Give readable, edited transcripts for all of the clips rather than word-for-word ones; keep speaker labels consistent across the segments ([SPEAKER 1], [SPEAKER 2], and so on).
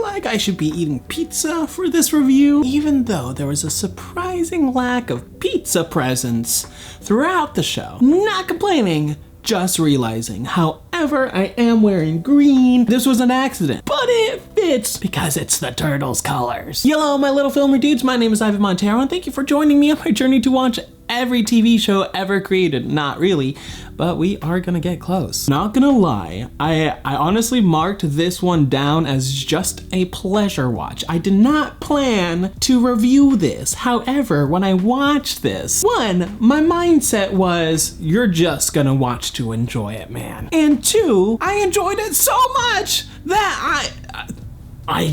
[SPEAKER 1] like I should be eating pizza for this review, even though there was a surprising lack of pizza presence throughout the show. Not complaining, just realizing. However, I am wearing green. This was an accident, but it fits because it's the Turtles colors. Hello, my little filmer dudes. My name is Montero, and thank you for joining me on my journey to watch every TV show ever created. Not really, but we are gonna get close. Not gonna lie, I honestly marked this one down as just a pleasure watch. I did not plan to review this. However, when I watched this, one, my mindset was, you're just gonna watch to enjoy it, man. And two, I enjoyed it so much that I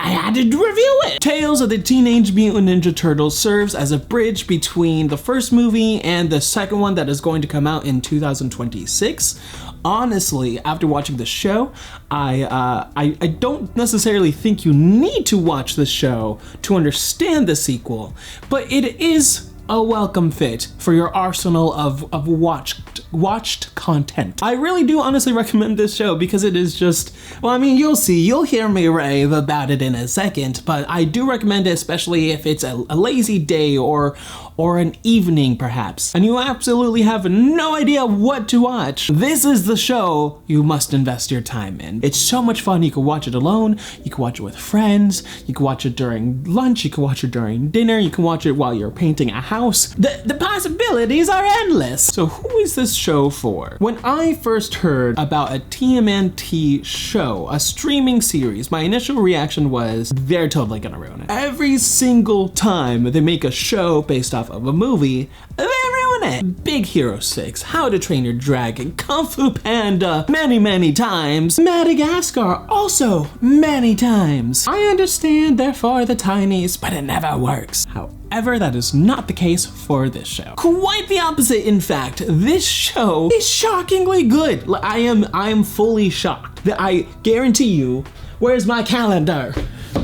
[SPEAKER 1] had to review it. Tales of the Teenage Mutant Ninja Turtles serves as a bridge between the first movie and the second one that is going to come out in 2026. Honestly, after watching the show, I don't necessarily think you need to watch the show to understand the sequel, but it is a welcome fit for your arsenal of watched content. I really do honestly recommend this show because it is just, well, I mean, you'll hear me rave about it in a second, but I do recommend it, especially if it's a lazy day or an evening perhaps, and you absolutely have no idea what to watch. This is the show you must invest your time in. It's so much fun. You can watch it alone, you can watch it with friends, you can watch it during lunch, you can watch it during dinner, you can watch it while you're painting a house. The possibilities are endless. So who is this show for? When I first heard about a TMNT show, a streaming series, my initial reaction was, they're totally gonna ruin it. Every single time they make a show based off of a movie, they ruin it. Big Hero 6, How to Train Your Dragon, Kung Fu Panda, many times. Madagascar, also many times. I understand they're for the tinies, but it never works. However, that is not the case for this show. Quite the opposite, in fact. This show is shockingly good. I am fully shocked. I guarantee you, where's my calendar?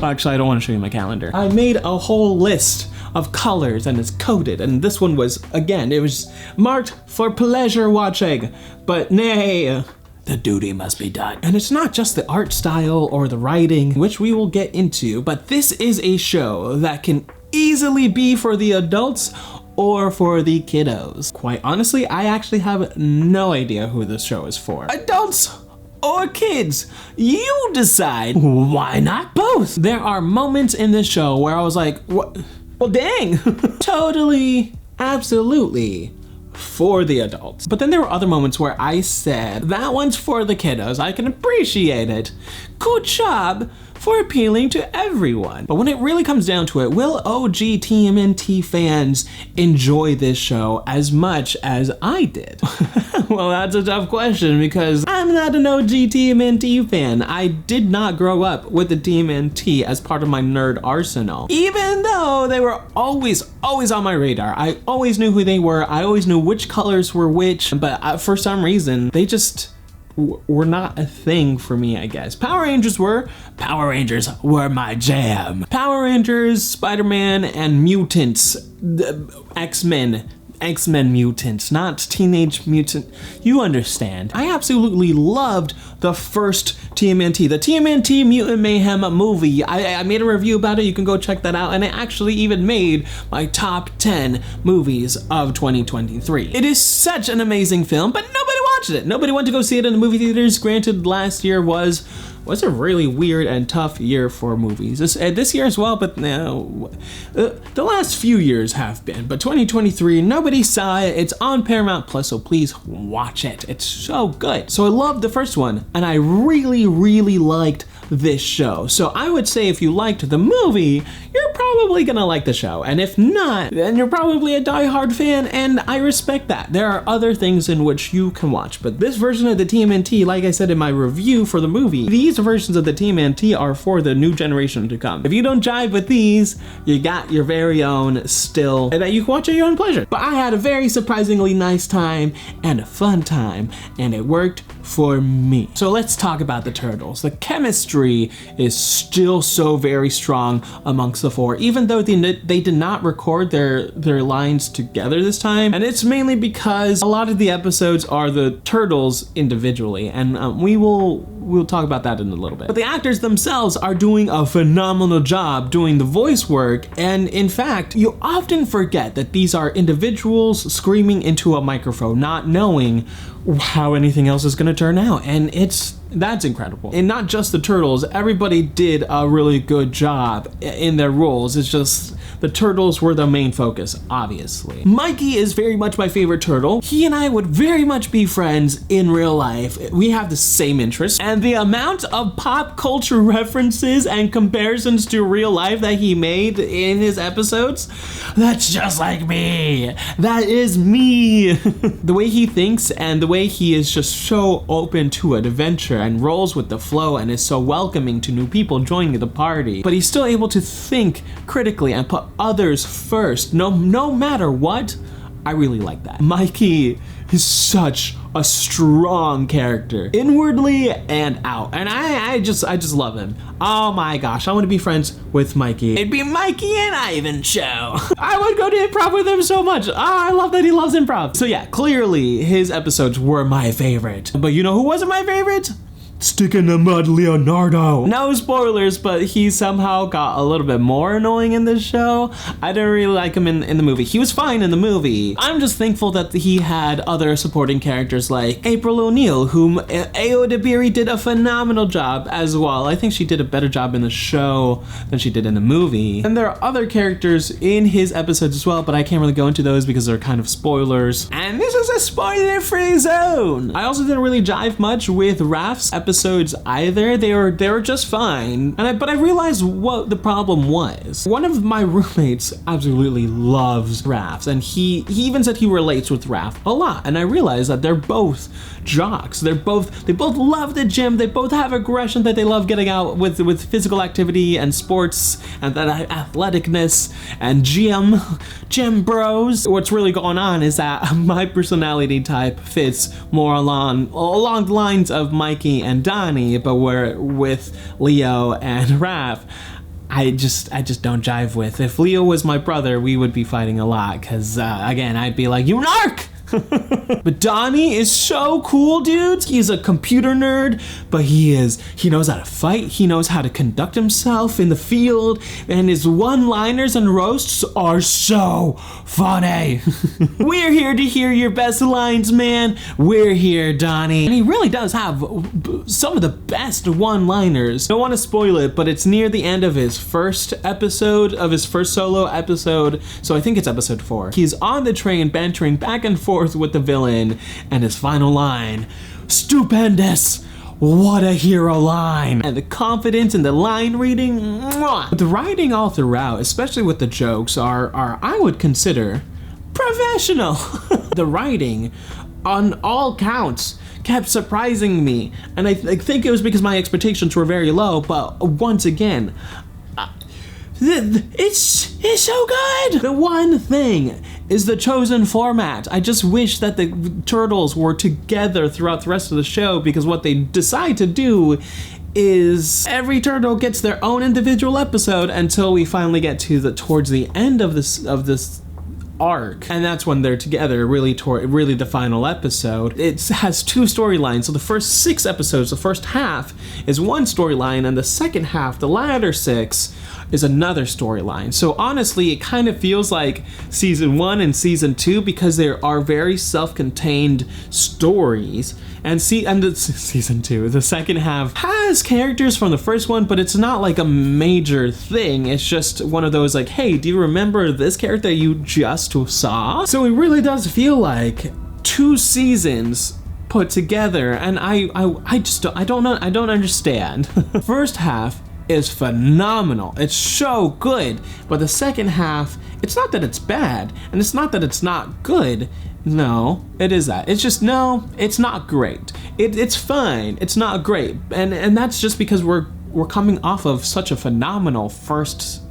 [SPEAKER 1] Actually, I don't want to show you my calendar. I made a whole list of colors and it's coded, and this one was, again, it was marked for pleasure watching, but nay, the duty must be done. And it's not just the art style or the writing, which we will get into, but this is a show that can easily be for the adults or for the kiddos. Quite honestly, I actually have no idea who this show is for. Adults or kids, you decide. Why not both? There are moments in this show where I was like, what? Well, dang. Totally, absolutely for the adults. But then there were other moments where I said, that one's for the kiddos. I can appreciate it. Good job for appealing to everyone. But when it really comes down to it, will OG TMNT fans enjoy this show as much as I did? Well, that's a tough question because I'm not an OG TMNT fan. I did not grow up with the TMNT as part of my nerd arsenal. Even though they were always on my radar. I always knew who they were. I always knew which colors were which, but for some reason, they just were not a thing for me, I guess. Power Rangers were my jam. Power Rangers, Spider-Man, and mutants, X-Men mutants, not Teenage Mutant, you understand. I absolutely loved the first TMNT, the TMNT Mutant Mayhem movie. I made a review about it, you can go check that out, and it actually even made my top 10 movies of 2023. It is such an amazing film, but nobody watched it. Nobody went to go see it in the movie theaters. Granted, last year was a really weird and tough year for movies. This year as well, but the last few years have been. But 2023, nobody saw it. It's on Paramount Plus, so please watch it. It's so good. So I loved the first one, and I really liked this show. So I would say if you liked the movie, you're probably gonna like the show. And if not, then you're probably a diehard fan, and I respect that. There are other things in which you can watch, but this version of the TMNT, like I said in my review for the movie, these versions of the TMNT are for the new generation to come. If you don't jive with these, you got your very own still that you can watch at your own pleasure. But I had a very surprisingly nice time and a fun time, and it worked for me. So let's talk about the Turtles. The chemistry is still so very strong amongst the four before, even though they did not record their lines together this time. And it's mainly because a lot of the episodes are the turtles individually, and we'll talk about that in a little bit. But the actors themselves are doing a phenomenal job doing the voice work, and in fact, you often forget that these are individuals screaming into a microphone, not knowing how anything else is going to turn out, and that's incredible. And not just the turtles, everybody did a really good job in their roles. It's just the turtles were the main focus, obviously. Mikey is very much my favorite turtle. He and I would very much be friends in real life. We have the same interests, and the amount of pop culture references and comparisons to real life that he made in his episodes, that's just like me. That is me. The way he thinks and the way he is just so open to adventure and rolls with the flow and is so welcoming to new people joining the party, but he's still able to think critically and put others first, no matter what. I really like that. Mikey is such a strong character, inwardly and out, and I just love him. Oh my gosh, I want to be friends with Mikey. It'd be Mikey and Ivan show. I would go to improv with him so much. Oh, I love that he loves improv. So yeah, clearly his episodes were my favorite. But you know who wasn't my favorite? Stick in the mud, Leonardo. No spoilers, but he somehow got a little bit more annoying in this show. I didn't really like him in the movie. He was fine in the movie. I'm just thankful that he had other supporting characters like April O'Neil, whom Ayo Dabiri did a phenomenal job as well. I think she did a better job in the show than she did in the movie. And there are other characters in his episodes as well, but I can't really go into those because they're kind of spoilers. And this is a spoiler-free zone. I also didn't really jive much with Raph's episodes either. They were just fine. But I realized what the problem was. One of my roommates absolutely loves Raph, and he even said he relates with Raph a lot. And I realized that they're both jocks. They both love the gym. They both have aggression that they love getting out with physical activity and sports and that athleticness and gym bros. What's really going on is that my personality type fits more along the lines of Mikey and Donnie, but where with Leo and Raph, I just don't jive with. If Leo was my brother, we would be fighting a lot, because again, I'd be like, you narc! But Donnie is so cool, dudes. He's a computer nerd, but he knows how to fight. He knows how to conduct himself in the field, and his one-liners and roasts are so funny. We're here to hear your best lines, man. We're here, Donnie. And he really does have some of the best one-liners. Don't want to spoil it, but it's near the end of his first episode, of his first solo episode, so I think it's episode 4. He's on the train bantering back and forth with the villain, and his final line, stupendous, what a hero line. And the confidence in the line reading, mwah. But the writing all throughout, especially with the jokes, are I would consider professional. The writing on all counts kept surprising me, and I think it was because my expectations were very low, but once again, it's so good. The one thing is the chosen format. I just wish that the turtles were together throughout the rest of the show, because what they decide to do is every turtle gets their own individual episode until we finally get to towards the end of this arc, and that's when they're together, really the final episode. It has 2 storylines. So the first 6 episodes, the first half is one storyline, and the second half, the latter 6, is another storyline. So honestly, it kind of feels like season 1 and season 2, because there are very self-contained stories. And season 2, the second half, has characters from the first one, but it's not like a major thing. It's just one of those like, hey, do you remember this character you just saw? So it really does feel like 2 seasons put together, and I don't understand. First half is phenomenal. It's so good. But the second half, it's not that it's bad, and it's not that it's not good. No, it is that. It's just, no, it's not great. It's fine. It's not great. And that's just because we're coming off of such a phenomenal first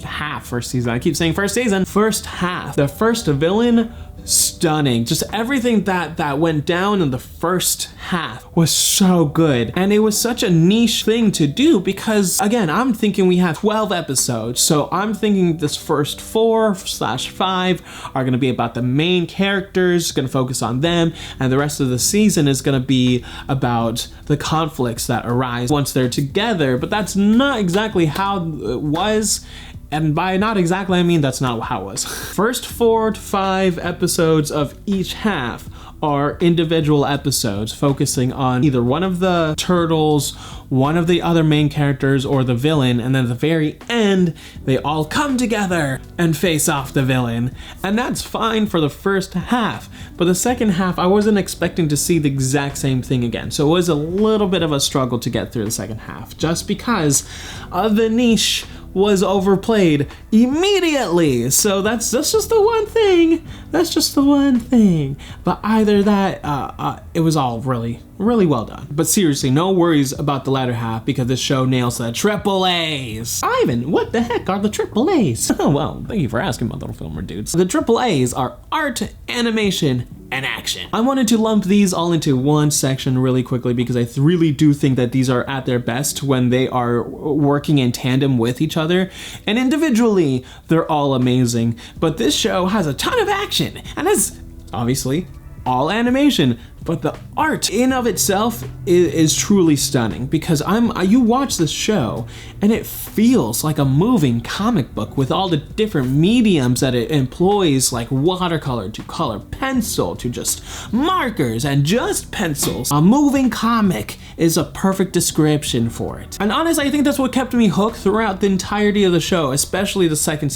[SPEAKER 1] season. I keep saying first season. First half. The first villain stunning. Just everything that went down in the first half was so good. And it was such a niche thing to do because, again, I'm thinking we have 12 episodes. So I'm thinking this first 4/5 are going to be about the main characters, going to focus on them. And the rest of the season is going to be about the conflicts that arise once they're together. But that's not exactly how it was. And by not exactly, I mean that's not how it was. First 4 to 5 episodes of each half are individual episodes focusing on either one of the turtles, one of the other main characters, or the villain, and then at the very end, they all come together and face off the villain. And that's fine for the first half, but the second half, I wasn't expecting to see the exact same thing again. So it was a little bit of a struggle to get through the second half, just because the niche was overplayed immediately. So that's just the one thing. That's just the one thing. But either that, it was all really well done. But seriously, no worries about the latter half because this show nails the triple A's. Ivan, what the heck are the triple A's? Oh, well, thank you for asking, my little filmer dudes. The triple A's are art, animation, and action. I wanted to lump these all into one section really quickly because I really do think that these are at their best when they are working in tandem with each other. And individually, they're all amazing. But this show has a ton of action and is obviously all animation. But the art in of itself is truly stunning because you watch this show and it feels like a moving comic book with all the different mediums that it employs, like watercolor to color pencil to just markers and just pencils. A moving comic is a perfect description for it. And honestly, I think that's what kept me hooked throughout the entirety of the show, especially the second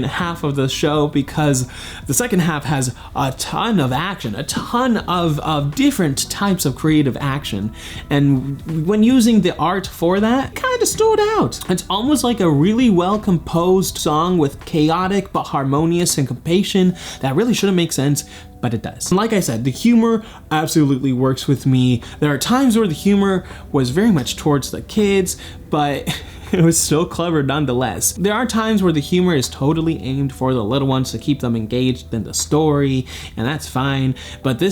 [SPEAKER 1] half of the show, because the second half has a ton of action. A ton of different types of creative action, and when using the art for that, kind of stood out. It's almost like a really well composed song with chaotic but harmonious syncopation that really shouldn't make sense, but it does. And like I said, the humor absolutely works with me. There are times where the humor was very much towards the kids, but it was still clever nonetheless. There are times where the humor is totally aimed for the little ones to keep them engaged in the story, and that's fine. But the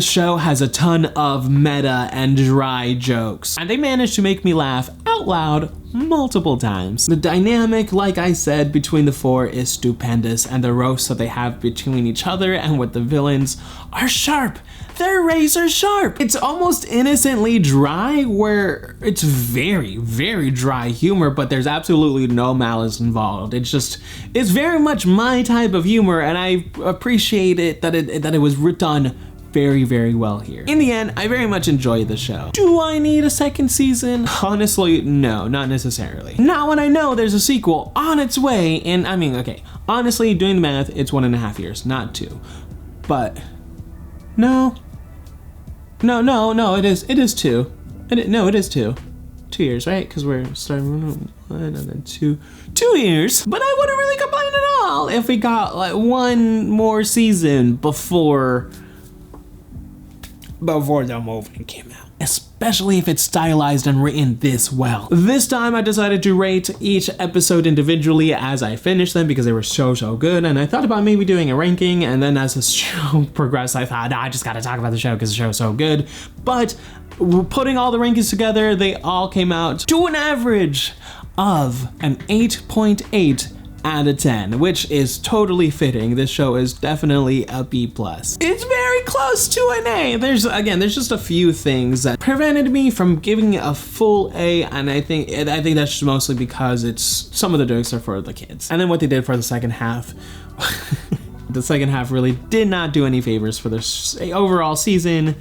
[SPEAKER 1] show has a ton of meta and dry jokes, and they managed to make me laugh out loud multiple times. The dynamic, like I said, between the four is stupendous, and the roasts that they have between each other and with the villains are sharp. They're razor sharp. It's almost innocently dry, where it's very, very dry humor, but there's absolutely no malice involved. It's very much my type of humor, and I appreciate it that it was done very, very well here. In the end, I very much enjoyed the show. Do I need a second season? Honestly, no, not necessarily. Not when I know there's a sequel on its way, and I mean, okay, honestly, doing the math, it's 1.5 years, not 2. But no, it is 2. It is 2. 2 years, right? Because we're starting 1 and then 2 years. But I wouldn't really complain at all if we got like one more season before the movie came out. Especially if it's stylized and written this well. This time I decided to rate each episode individually as I finished them because they were so good, and I thought about maybe doing a ranking, and then as the show progressed I thought, I just gotta talk about the show because the show's so good. But putting all the rankings together, they all came out to an average of an 8.8 out of 10, which is totally fitting. This show is definitely a B+. It's very close to an A. There's just a few things that prevented me from giving it a full A, and I think that's just mostly because some of the jokes are for the kids. And then what they did for the second half, the second half really did not do any favors for the overall season,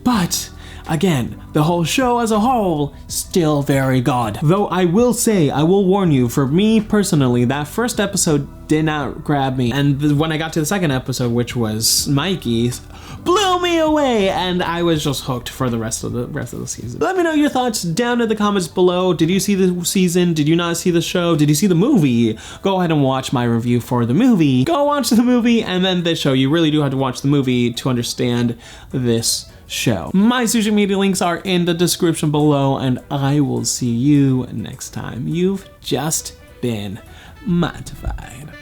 [SPEAKER 1] but again, the whole show as a whole, still very good. Though I will warn you, for me personally, that first episode did not grab me. And when I got to the second episode, which was Mikey's, blew me away, and I was just hooked for the rest of the season. Let me know your thoughts down in the comments below. Did you see the season? Did you not see the show? Did you see the movie? Go ahead and watch my review for the movie. Go watch the movie and then the show. You really do have to watch the movie to understand this show. My social media links are in the description below, and I will see you next time. You've just been Montified.